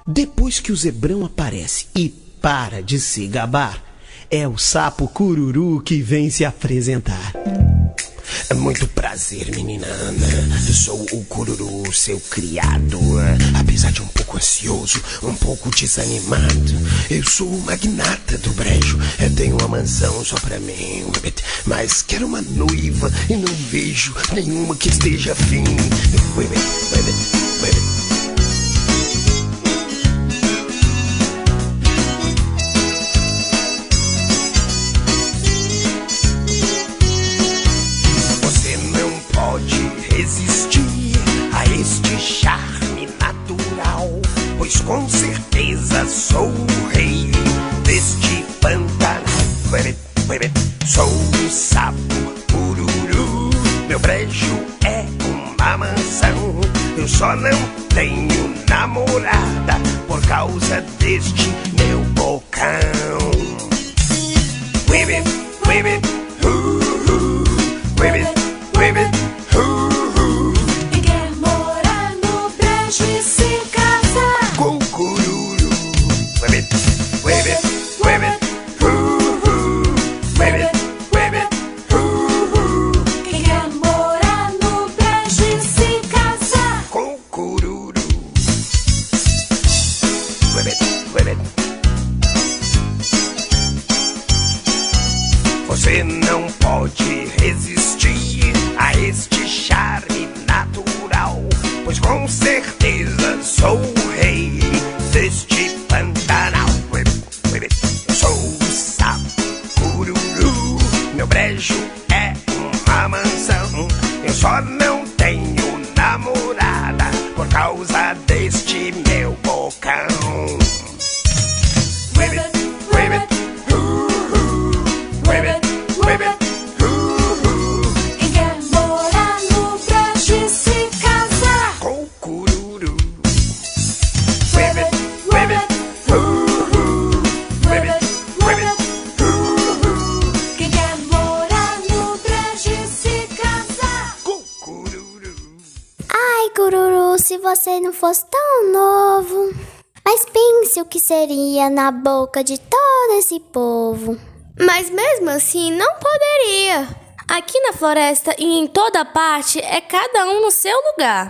Depois que o zebrão aparece e para de se gabar, é o sapo Cururu que vem se apresentar. Muito prazer, menina Ana. Eu sou o Cururu, seu criado. Apesar de um pouco ansioso, um pouco desanimado, eu sou o magnata do brejo. Eu tenho uma mansão só pra mim, mas quero uma noiva e não vejo nenhuma que esteja afim. Resistir a este charme natural, pois com certeza sou o rei deste Pantanal. Sou o sapo Cururu, meu brejo é uma mansão. Eu só não tenho namorada por causa deste meu bocão. Whip it, whip it. Você não pode resistir a este charme natural, pois com certeza sou o rei deste Pantanal. Eu sou o sapo Cururu, meu brejo é uma mansão. Eu só não tenho namorada por causa deste meu bocão. Cururu, se você não fosse tão novo. Mas pense o que seria na boca de todo esse povo. Mas mesmo assim não poderia. Aqui na floresta e em toda parte é cada um no seu lugar.